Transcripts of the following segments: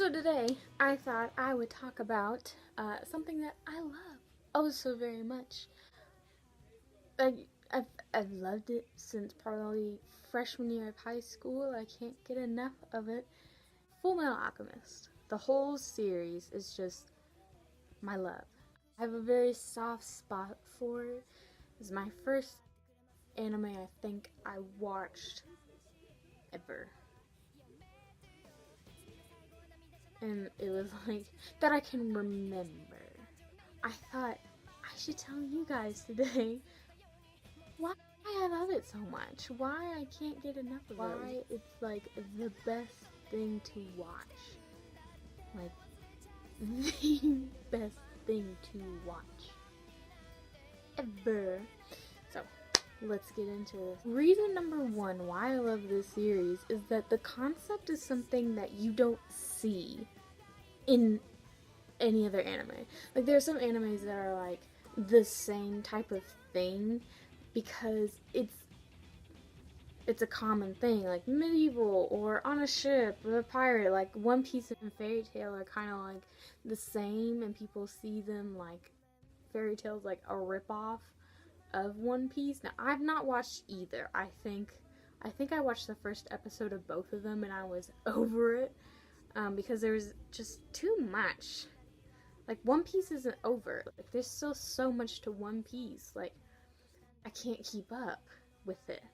So today, I thought I would talk about something that I love oh so very much. I, I've loved it since probably freshman year of high school. I can't get enough of it. Fullmetal Alchemist. The whole series is just my love. I have a very soft spot for it. It's my first anime I think I watched ever. And it was like that I can remember. I thought I should tell you guys today why I love it so much. Why I can't get enough of it. Why it's like the best thing to watch. Like the best thing to watch ever. So let's get into this. Reason number one why I love this series is that the concept is something that you don't see in any other anime. Like there are some animes that are like the same type of thing because it's a common thing, like medieval or on a ship with a pirate. Like One Piece and Fairy Tail are kind of like the same, and people see them like Fairy Tail's like a ripoff of One Piece. Now I've not watched either. I think I watched the first episode of both of them and I was over it because there was just too much. Like One Piece isn't over. Like there's still so much to One Piece. Like I can't keep up with it.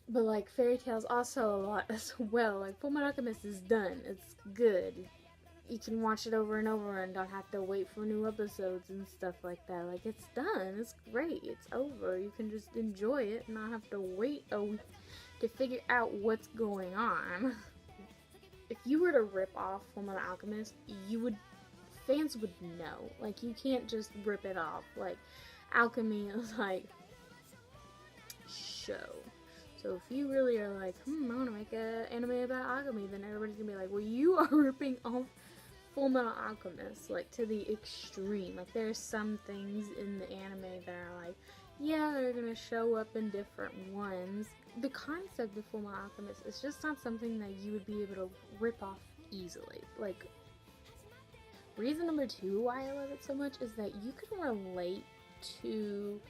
But like Fairy Tail's also a lot as well. Like Fullmetal Alchemist is done. It's good. You can watch it over and over and don't have to wait for new episodes and stuff like that. Like it's done. It's great. It's over. You can just enjoy it and not have to wait a week to figure out what's going on. If you were to rip off Fullmetal Alchemist, fans would know. Like you can't just rip it off. Like alchemy is like show. So if you really are like, I want to make an anime about alchemy, then everybody's gonna be like, well, you are ripping off Fullmetal Alchemist, like, to the extreme. Like, there's some things in the anime that are like, yeah, they're gonna show up in different ones. The concept of Fullmetal Alchemist is just not something that you would be able to rip off easily. Like, reason number two why I love it so much is that you can relate to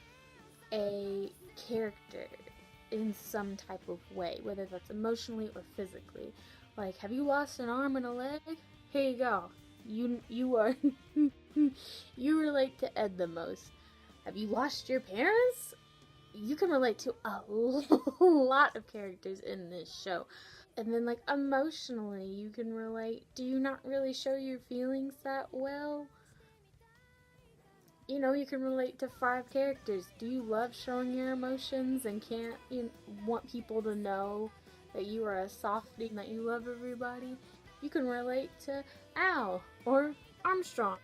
a character in some type of way, whether that's emotionally or physically. Like, have you lost an arm and a leg? Here you go. You are you relate to Ed the most. Have you lost your parents? You can relate to a lot of characters in this show. And then like emotionally, you can relate. Do you not really show your feelings that well? You know, you can relate to 5 characters. Do you love showing your emotions and can't want people to know that you are a softie and that you love everybody? You can relate to Al or Armstrong.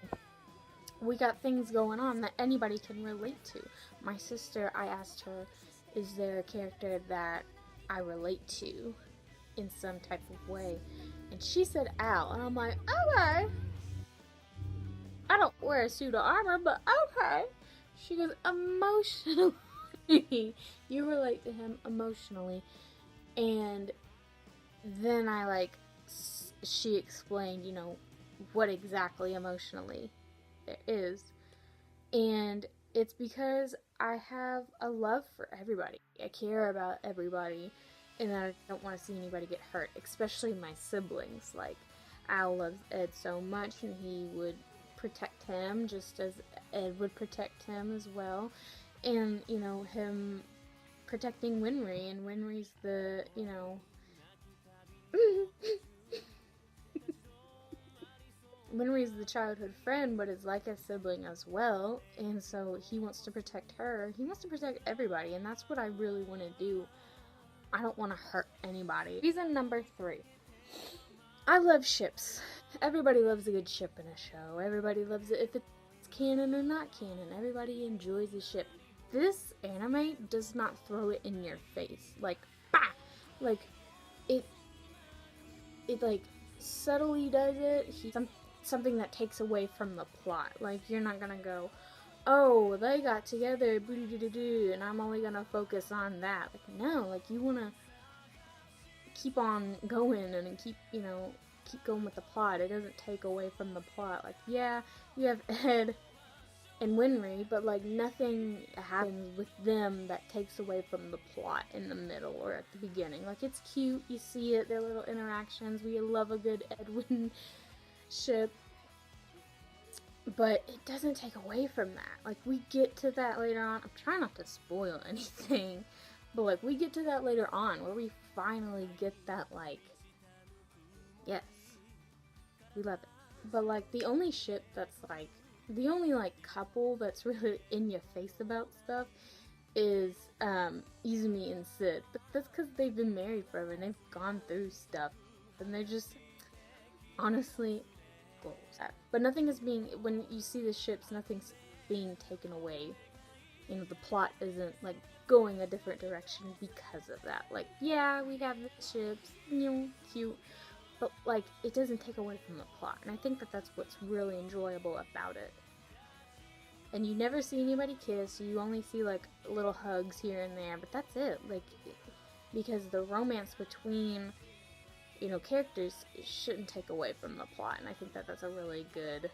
We got things going on that anybody can relate to. My sister, I asked her, is there a character that I relate to in some type of way? And she said Al, and I'm like, okay. I don't wear a suit of armor, but okay. She goes, emotionally. You relate to him emotionally. And then she explained, what exactly emotionally there is. And it's because I have a love for everybody. I care about everybody. And I don't want to see anybody get hurt, especially my siblings. Like, Al loves Ed so much, and he would protect him just as Ed would protect him as well. And, him protecting Winry, and Winry's the, Winry's the childhood friend, but is like a sibling as well, and so he wants to protect her. He wants to protect everybody, and that's what I really want to do. I don't want to hurt anybody. Reason number 3. I love ships. Everybody loves a good ship in a show. Everybody loves it if it's canon or not canon. Everybody enjoys a ship. This anime does not throw it in your face. Like, bah! Like, it like, subtly does it. Something that takes away from the plot. Like, you're not gonna go, oh, they got together, and I'm only gonna focus on that. Like, no, like, you wanna keep on going and keep keep going with the plot. It doesn't take away from the plot. Like, yeah, you have Ed and Winry, but like nothing happens with them that takes away from the plot in the middle or at the beginning. Like, it's cute, you see it, their little interactions. We love a good Edwin ship, but it doesn't take away from that. Like, we get to that later on. I'm trying not to spoil anything, but like, we get to that later on where we finally get that, like, yes, we love it. But like, the only ship that's like, the only like couple that's really in your face about stuff is Izumi and Sid. But that's because they've been married forever and they've gone through stuff, and they're just honestly goals. But nothing is being, when you see the ships, nothing's being taken away. You know, the plot isn't like going a different direction because of that. Like, yeah, we have the ships, you know, cute, but like, it doesn't take away from the plot, and I think that that's what's really enjoyable about it. And you never see anybody kiss, you only see like little hugs here and there, but that's it. Like, because the romance between, you know, characters shouldn't take away from the plot, and I think that that's a really good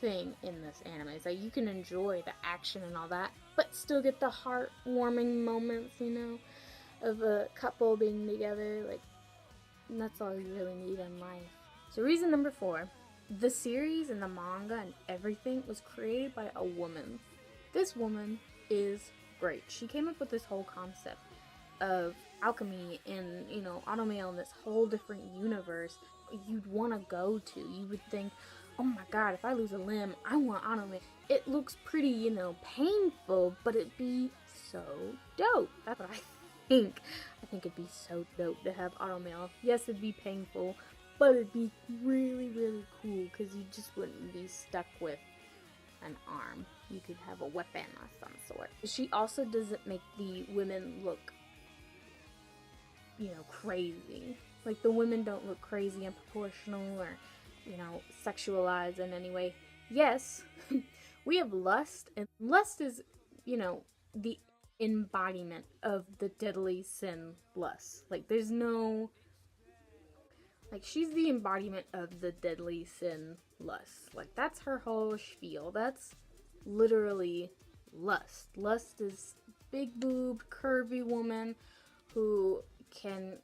thing in this anime. Is that you can enjoy the action and all that, but still get the heartwarming moments, you know, of a couple being together. Like, and that's all you really need in life. So reason number 4, the series and the manga and everything was created by a woman. This woman is great. She came up with this whole concept of alchemy and, you know, Automale and this whole different universe you'd want to go to. You would think, oh my god, if I lose a limb, I want Automale. It looks pretty, you know, painful, but it'd be so dope. That's what I think. I think it'd be so dope to have Automale. Yes, it'd be painful, but it'd be really, really cool because you just wouldn't be stuck with an arm. You could have a weapon of some sort. She also doesn't make the women look, you know, crazy. Like, the women don't look crazy and proportional or, you know, sexualized in any way. Yes, we have lust, and lust is, you know, the embodiment of the deadly sin, lust. Like, there's no, like, she's the embodiment of the deadly sin, lust. Like, that's her whole spiel. That's literally lust. Lust is big-boobed, curvy woman who can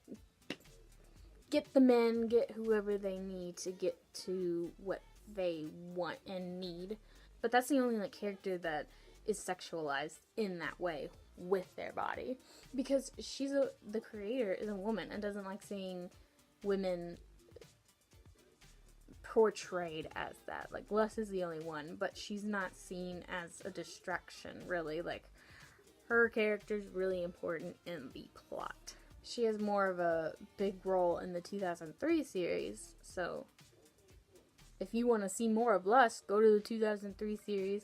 get the men, get whoever they need to get to what they want and need. But that's the only, like, character that is sexualized in that way with their body. Because the creator is a woman and doesn't like seeing women portrayed as that. Like, Les is the only one, but she's not seen as a distraction, really. Like, her character's really important in the plot. She has more of a big role in the 2003 series, so if you want to see more of Lust, go to the 2003 series.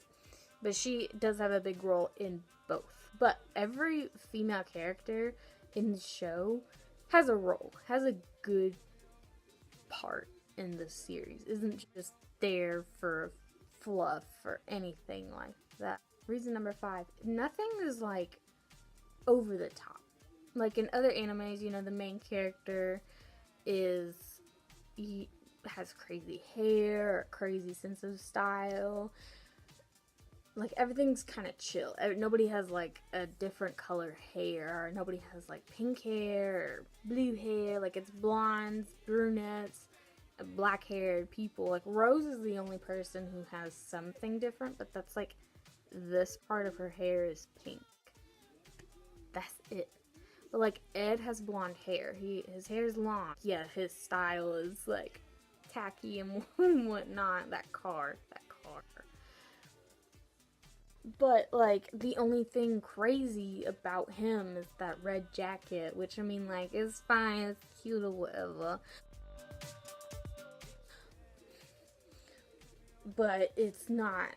But she does have a big role in both. But every female character in the show has a role, has a good part in the series. Isn't just there for fluff or anything like that. Reason number 5, nothing is like over the top. Like in other animes, you know, the main character has crazy hair, or crazy sense of style. Like, everything's kind of chill. Nobody has like a different color hair, or nobody has like pink hair or blue hair. Like, it's blondes, brunettes, black haired people. Like, Rose is the only person who has something different, but that's like, this part of her hair is pink. That's it. But like, Ed has blonde hair. His hair is long. Yeah, his style is like tacky and whatnot. That car. But like, the only thing crazy about him is that red jacket, which, I mean, like, it's fine, it's cute or whatever. But it's not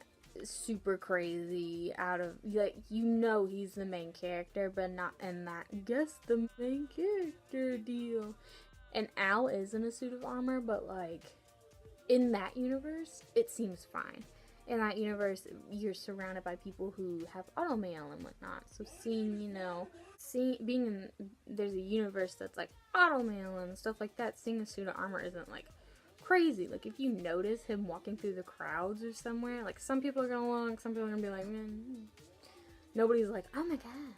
super crazy out of, like, you know he's the main character, but not in that guess the main character deal. And Al is in a suit of armor, but like, in that universe, it seems fine. in that universe, you're surrounded by people who have automail and whatnot. So seeing, you know, being in, there's a universe that's like automail and stuff like that, seeing a suit of armor isn't like crazy. Like if you notice him walking through the crowds or somewhere, like some people are gonna look, some people are gonna be like, nobody's like, oh my god.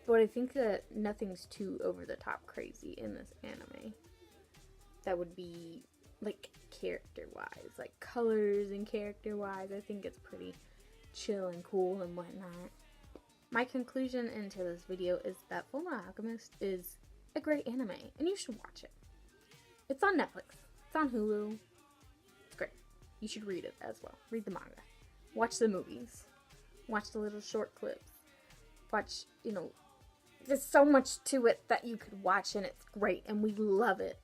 But I think that nothing's too over the top crazy in this anime. That would be like character-wise, like colors and character-wise, I think it's pretty chill and cool and whatnot. My conclusion into this video is that Fullmetal Alchemist is a great anime, and you should watch it. It's on Netflix. It's on Hulu. It's great. You should read it as well. Read the manga. Watch the movies. Watch the little short clips. Watch, you know, there's so much to it that you could watch, and it's great, and we love it.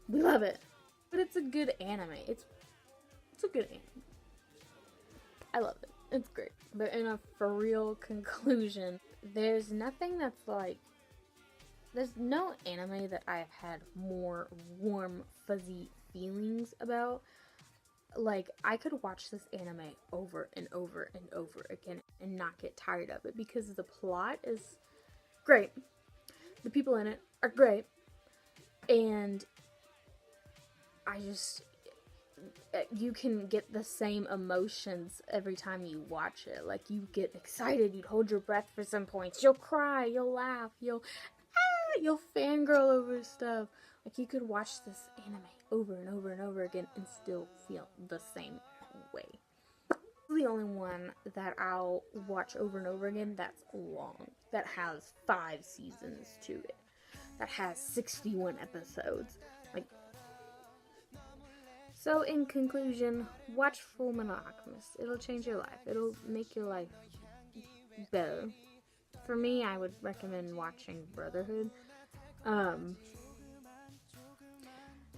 We love it. But it's a good anime. It's a good anime. I love it. It's great. But in a for real conclusion, there's nothing that's like, there's no anime that I've had more warm, fuzzy feelings about. Like, I could watch this anime over and over and over again and not get tired of it because the plot is great. The people in it are great. And you can get the same emotions every time you watch it. Like, you get excited, you'd hold your breath for some points, you'll cry, you'll laugh, you'll fangirl over stuff. Like, you could watch this anime over and over and over again and still feel the same way. The only one that I'll watch over and over again that's long, that has 5 seasons to it, that has 61 episodes. Like, so in conclusion, watch Fullmetal Alchemist. It'll change your life. It'll make your life better. For me, I would recommend watching Brotherhood. If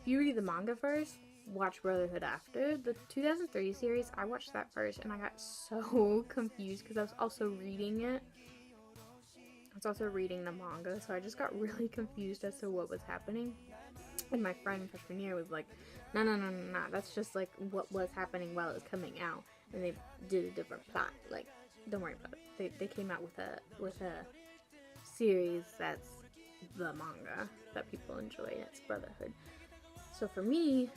you read the manga first, watch Brotherhood after. The 2003 series, I watched that first, and I got so confused because I was also reading it. I was also reading the manga, so I just got really confused as to what was happening. And my friend freshman year was like, no, that's just like what was happening while it was coming out, and they did a different plot. Like, don't worry about it. They came out with a series that's the manga that people enjoy, and it's Brotherhood. So for me,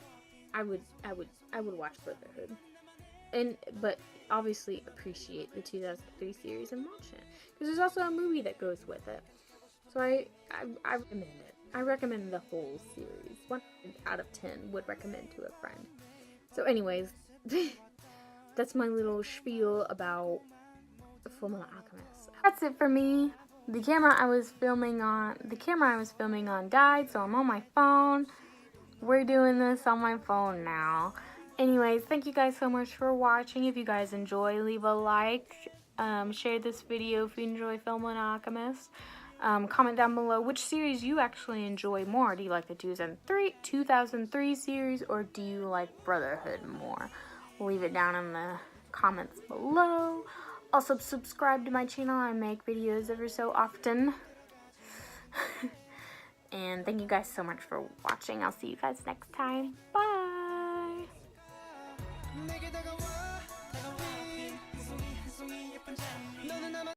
I would watch Brotherhood, but obviously appreciate the 2003 series and watch it, because there's also a movie that goes with it. So I recommend it. I recommend the whole series. 1 out of 10 would recommend to a friend. So anyways, that's my little spiel about Fullmetal Alchemist. That's it for me. The camera I was filming on died, so I'm on my phone. We're doing this on my phone now. Anyways, thank you guys so much for watching. If you guys enjoy, leave a like. Share this video if you enjoy Fullmetal Alchemist. Comment down below which series you actually enjoy more. Do you like the 2003 series, or do you like Brotherhood more? Leave it down in the comments below. Also, subscribe to my channel. I make videos every so often. And thank you guys so much for watching. I'll see you guys next time. Bye!